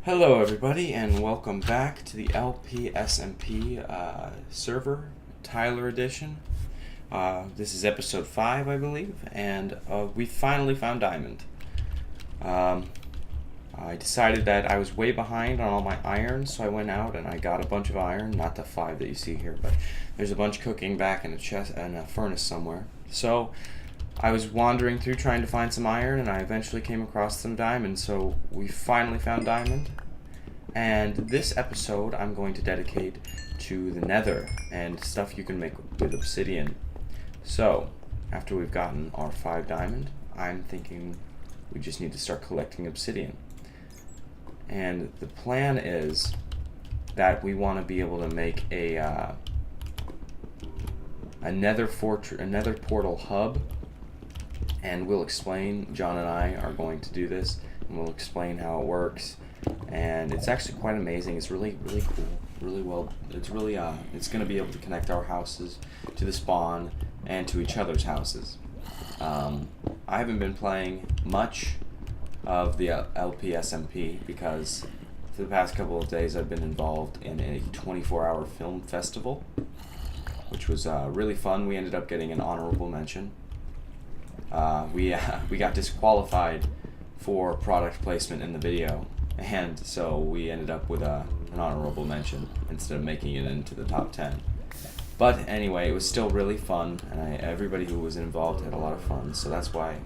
Hello everybody and welcome back to the LP SMP server, Tyler edition. This is episode 5 I believe, and we finally found diamond. I decided that I was way behind on all my iron, so I went out and I got a bunch of iron, not the 5 that you see here, but there's a bunch cooking back in a furnace somewhere. So I was wandering through trying to find some iron, and I eventually came across some diamond, so we finally found diamond. And this episode I'm going to dedicate to the nether and stuff you can make with obsidian. So, after we've gotten our 5 diamond, I'm thinking we just need to start collecting obsidian. And the plan is that we want to be able to make a nether portal hub. And we'll explain, John and I are going to do this, and we'll explain how it works. And it's actually quite amazing. It's really cool, really well. It's really it's going to be able to connect our houses to the spawn and to each other's houses. I haven't been playing much of the LP SMP because for the past couple of days I've been involved in a 24-hour film festival, which was really fun. We ended up getting an honorable mention. We got disqualified for product placement in the video, and so we ended up with an honorable mention instead of making it into the top 10. But anyway, it was still really fun, and everybody who was involved had a lot of fun. So that's why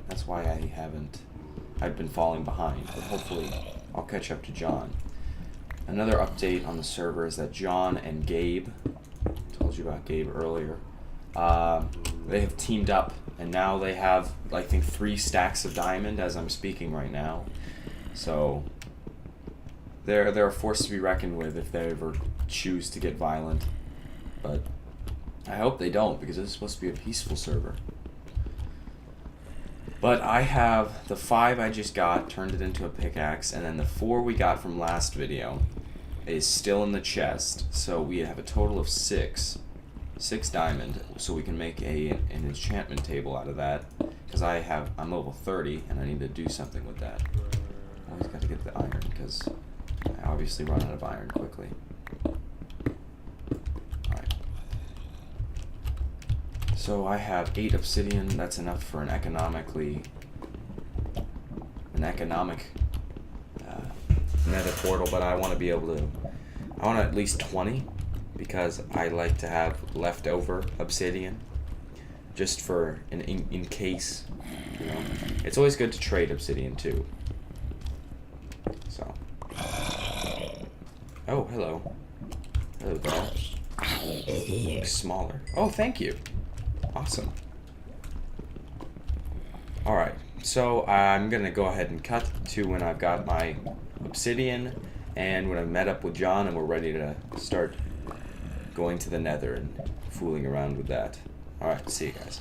I've been falling behind. But hopefully, I'll catch up to John. Another update on the server is that John and Gabe, told you about Gabe earlier, they have teamed up, and now they have, I think, 3 stacks of diamond as I'm speaking right now. So they're a force to be reckoned with if they ever choose to get violent. But I hope they don't, because this is supposed to be a peaceful server. But I have the 5 I just got, turned it into a pickaxe, and then the 4 we got from last video is still in the chest. So we have a total of 6 diamond, so we can make an enchantment table out of that, because I'm level 30 and I need to do something with that. Always got to get the iron, because I obviously run out of iron quickly. Alright. So I have 8 obsidian. That's enough for an economic nether portal, but I want to be able to, I want at least 20, because I like to have leftover obsidian, just for in case, you know. It's always good to trade obsidian too. So. Oh, hello. Hello there. Looks smaller. Oh, thank you. Awesome. Alright, so I'm going to go ahead and cut to when I've got my obsidian and when I've met up with John and we're ready to start going to the nether and fooling around with that. Alright, see you guys.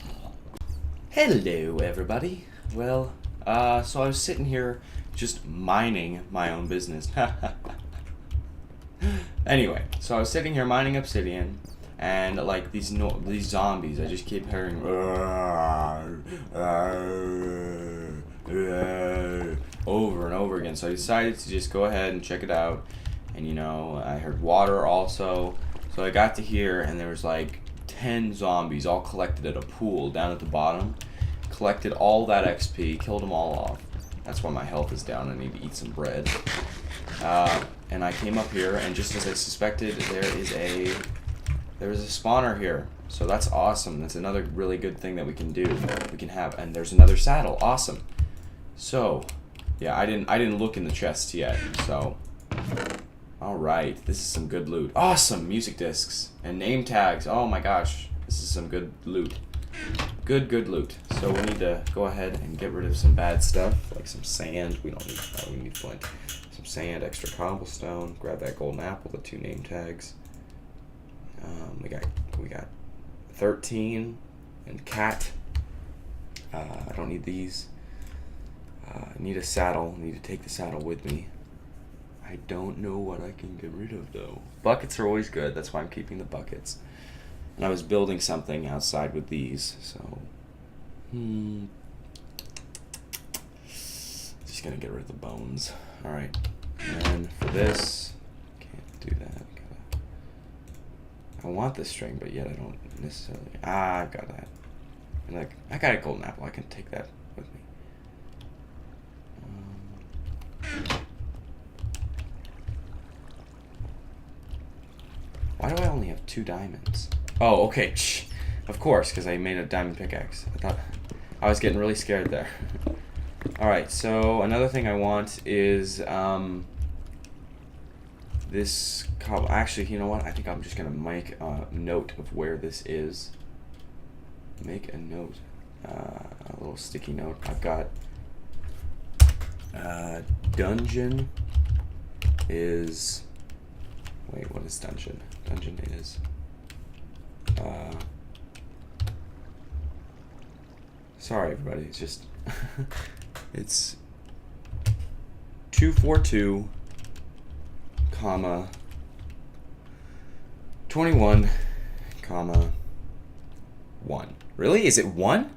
Hello, everybody. Well, so I was sitting here just minding my own business. Anyway, so I was sitting here mining obsidian, and like these zombies, I just keep hearing over and over again. So I decided to just go ahead and check it out, and you know, I heard water also. So I got to here, and there was like 10 zombies all collected at a pool down at the bottom. Collected all that XP, killed them all off. That's why my health is down. I need to eat some bread. And I came up here, and just as I suspected, there is a spawner here. So that's awesome. That's another really good thing that we can do. We can have, and there's another saddle. Awesome. So, yeah, I didn't look in the chest yet. So, all right, this is some good loot. Awesome music discs and name tags. Oh my gosh, this is some good loot. Good loot. So we need to go ahead and get rid of some bad stuff, like some sand. We don't need. We need flint. Some sand, extra cobblestone. Grab that golden apple, the 2 name tags. We got 13 and cat. I don't need these. I need a saddle. I need to take the saddle with me. I don't know what I can get rid of though. Buckets are always good. That's why I'm keeping the buckets. And I was building something outside with these, so just gonna get rid of the bones. Alright. And then for this, can't do that. I want this string, but yet I don't necessarily. I got that. And like, I got a golden apple. I can take that with me. Why do I only have 2 diamonds? Oh, okay. Of course, because I made a diamond pickaxe. I thought I was getting really scared there. Alright, so another thing I want is this cobble. Actually, you know what? I think I'm just going to make a note of where this is. Make a note. A little sticky note. I've got dungeon is... Wait, what is dungeon? Dungeon is... sorry, everybody. It's just... it's 242, comma, 21, comma, 1. Really? Is it 1?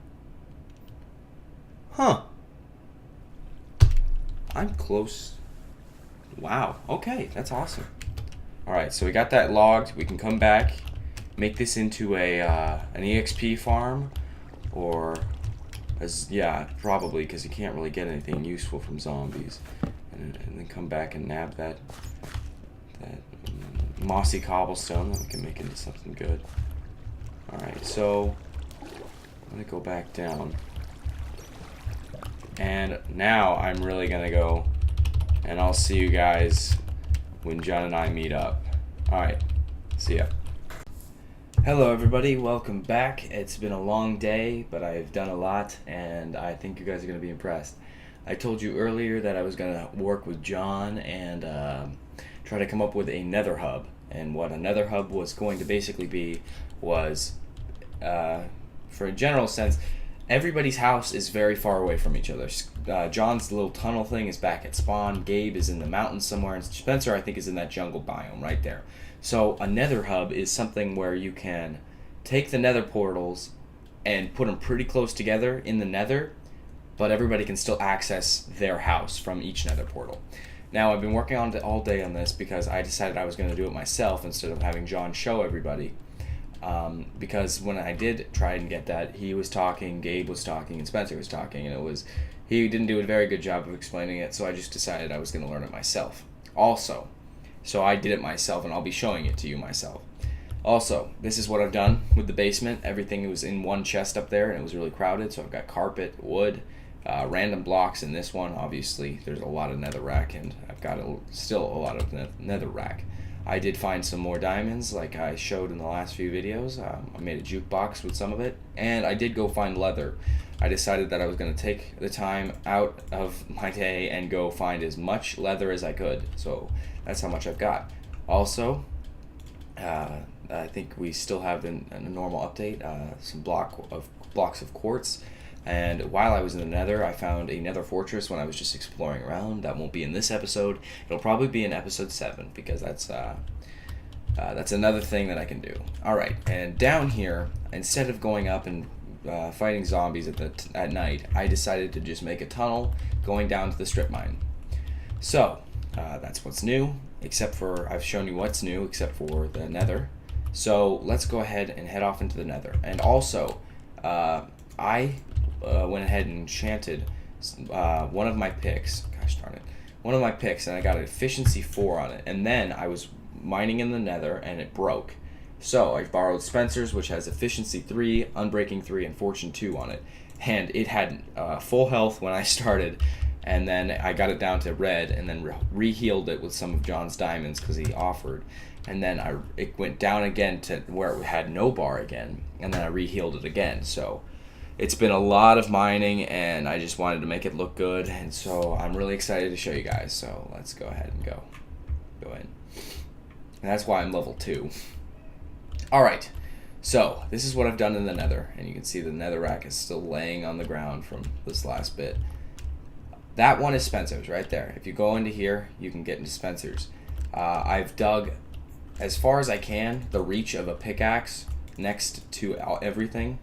Huh. I'm close. Wow. Okay, that's awesome. Alright, so we got that logged. We can come back, make this into a an EXP farm, or yeah, probably, because you can't really get anything useful from zombies, and then come back and nab that mossy cobblestone that we can make into something good. Alright, so I'm gonna go back down, and now I'm really gonna go, and I'll see you guys when John and I meet up. Alright, see ya. Hello everybody, welcome back. It's been a long day, but I've done a lot, and I think you guys are going to be impressed. I told you earlier that I was going to work with John and try to come up with a Nether Hub. And what a Nether Hub was going to basically be was, for a general sense, everybody's house is very far away from each other. John's little tunnel thing is back at spawn, Gabe is in the mountains somewhere, and Spencer, I think, is in that jungle biome right there. So a Nether Hub is something where you can take the Nether portals and put them pretty close together in the Nether, but everybody can still access their house from each Nether portal. Now, I've been working on it all day on this because I decided I was going to do it myself instead of having John show everybody. Because when I did try and get that, he was talking, Gabe was talking, and Spencer was talking, and he didn't do a very good job of explaining it, so I just decided I was going to learn it myself. Also, so I did it myself, and I'll be showing it to you myself. Also, this is what I've done with the basement. Everything was in one chest up there, and it was really crowded, so I've got carpet, wood, random blocks in this one. Obviously, there's a lot of netherrack, and I've got still a lot of netherrack. I did find some more diamonds, like I showed in the last few videos. I made a jukebox with some of it, and I did go find leather. I decided that I was going to take the time out of my day and go find as much leather as I could. So that's how much I've got. Also, I think we still have in a normal update some blocks of quartz. And while I was in the Nether, I found a Nether fortress when I was just exploring around. That won't be in this episode. It'll probably be in episode 7 because that's another thing that I can do. All right, and down here, instead of going up and fighting zombies at night, I decided to just make a tunnel going down to the strip mine. So that's what's new, except for I've shown you what's new except for the Nether. So let's go ahead and head off into the Nether. And also, I went ahead and enchanted one of my picks. Gosh darn it. One of my picks, and I got an efficiency 4 on it. And then I was mining in the Nether, and it broke. So I borrowed Spencer's, which has efficiency 3, unbreaking 3, and fortune 2 on it. And it had full health when I started. And then I got it down to red, and then re-healed it with some of John's diamonds because he offered. And then it went down again to where it had no bar again. And then I re-healed it again. So it's been a lot of mining, and I just wanted to make it look good, and so I'm really excited to show you guys. So let's go ahead and go in. And that's why I'm level 2. Alright, so this is what I've done in the Nether, and you can see the netherrack is still laying on the ground from this last bit. That one is Spencer's right there. If you go into here, you can get into Spencer's. I've dug as far as I can the reach of a pickaxe next to everything.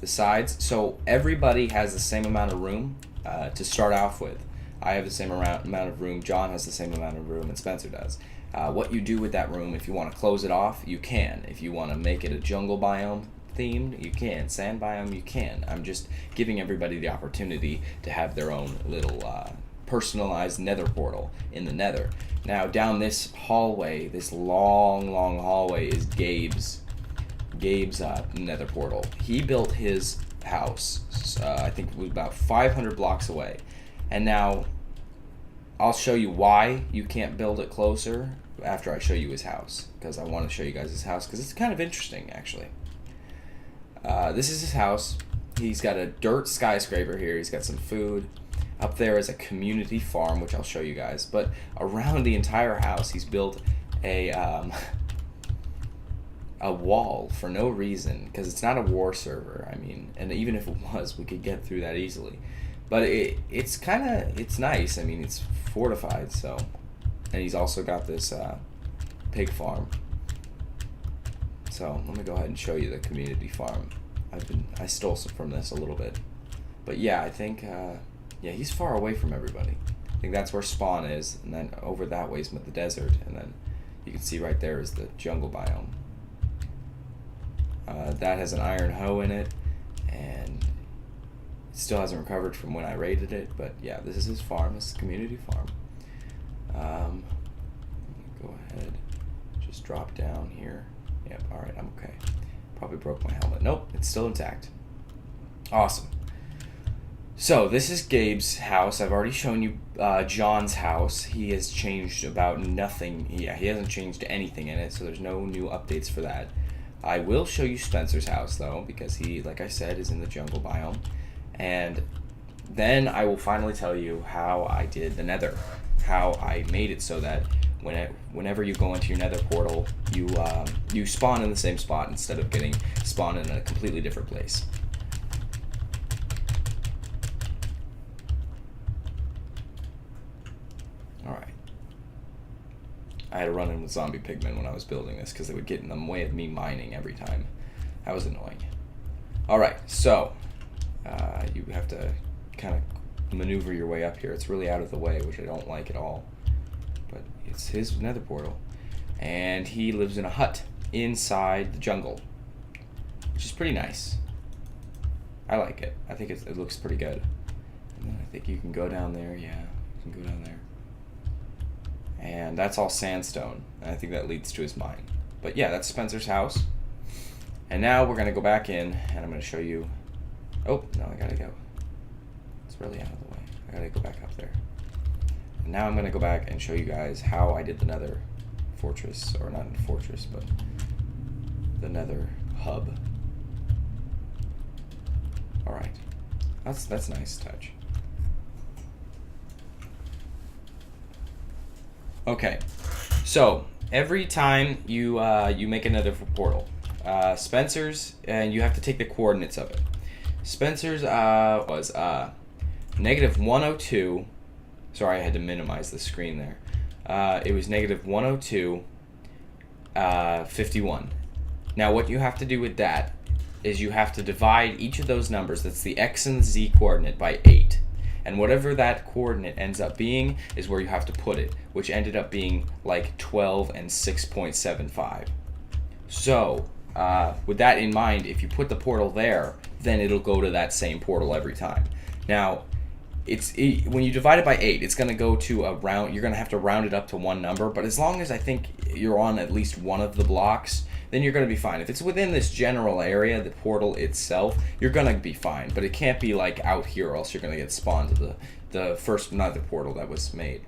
The sides, so everybody has the same amount of room to start off with. I have the same amount of room. John has the same amount of room, and Spencer does. What you do with that room, if you want to close it off, you can. If you want to make it a jungle biome themed, you can. Sand biome, you can. I'm just giving everybody the opportunity to have their own little personalized nether portal in the nether. Now, down this hallway, this long hallway, is Gabe's nether portal. He built his house, I think it was about 500 blocks away. And now, I'll show you why you can't build it closer after I show you his house, because I want to show you guys his house, because it's kind of interesting, actually. This is his house. He's got a dirt skyscraper here. He's got some food. Up there is a community farm, which I'll show you guys. But around the entire house, he's built a wall for no reason, because it's not a war server. I mean, and even if it was, we could get through that easily. But it's nice. I mean, it's fortified, so. And he's also got this pig farm. So let me go ahead and show you the community farm. I stole some from this a little bit. But yeah, I think, yeah, he's far away from everybody. I think that's where spawn is, and then over that way is the desert, and then you can see right there is the jungle biome. That has an iron hoe in it, and it still hasn't recovered from when I raided it, but yeah, this is his farm. This is the community farm. Let me go ahead, just drop down here. Yep, alright, I'm okay. Probably broke my helmet. Nope, it's still intact. Awesome. So, this is Gabe's house. I've already shown you John's house. He has changed about nothing. Yeah, he hasn't changed anything in it, so there's no new updates for that. I will show you Spencer's house, though, because he, like I said, is in the jungle biome. And then I will finally tell you how I did the nether. How I made it so that whenever you go into your nether portal, you spawn in the same spot instead of getting spawned in a completely different place. Alright. I had to run in with zombie pigmen when I was building this because they would get in the way of me mining every time. That was annoying. Alright, so you have to kind of maneuver your way up here. It's really out of the way, which I don't like at all. But it's his nether portal. And he lives in a hut inside the jungle, which is pretty nice. I like it. I think it looks pretty good. And then I think you can go down there. Yeah, you can go down there. And that's all sandstone. And I think that leads to his mine. But yeah, that's Spencer's house. And now we're going to go back in, and I'm going to show you... Oh, no, I got to go. It's really out of the way. I got to go back up there. And now I'm going to go back and show you guys how I did the nether fortress. Or not a fortress, but the nether hub. Alright. That's a nice touch. Okay, so every time you you make another portal, Spencer's, and you have to take the coordinates of it. Spencer's was negative 102. Sorry, I had to minimize the screen there. It was negative 102, 51. Now, what you have to do with that is you have to divide each of those numbers, that's the x and the z coordinate, by 8. And whatever that coordinate ends up being is where you have to put it, which ended up being like 12 and 6.75. So, with that in mind, if you put the portal there, then it'll go to that same portal every time. Now, when you divide it by 8, it's going to go to a round. You're going to have to round it up to one number, but as long as I think you're on at least one of the blocks, then you're going to be fine. If it's within this general area, the portal itself, you're going to be fine. But it can't be like out here, or else you're going to get spawned to the first nether portal that was made.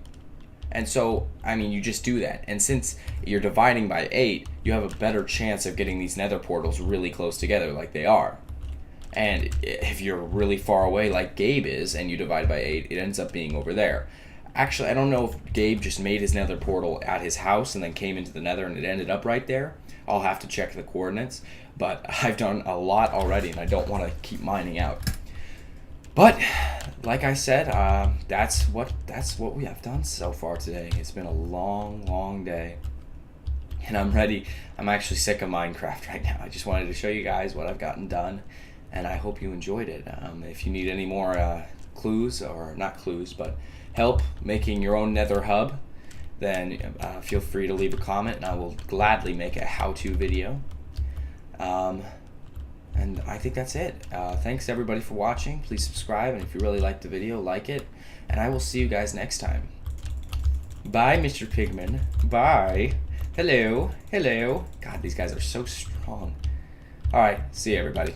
And so, I mean, you just do that. And since you're dividing by 8, you have a better chance of getting these nether portals really close together like they are. And if you're really far away like Gabe is, and you divide by 8, it ends up being over there. Actually, I don't know if Gabe just made his nether portal at his house and then came into the nether and it ended up right there. I'll have to check the coordinates, but I've done a lot already and I don't want to keep mining out. But like I said, that's what we have done so far today. It's been a long day, and I'm ready. I'm actually sick of Minecraft right now. I just wanted to show you guys what I've gotten done, and I hope you enjoyed it. If you need any more clues, or not clues, but help making your own Nether Hub, then feel free to leave a comment and I will gladly make a how-to video. And I think that's it. Thanks everybody for watching. Please subscribe, and if you really liked the video, like it. And I will see you guys next time. Bye, Mr. Pigman. Bye. Hello. Hello. God, these guys are so strong. Alright, see you everybody.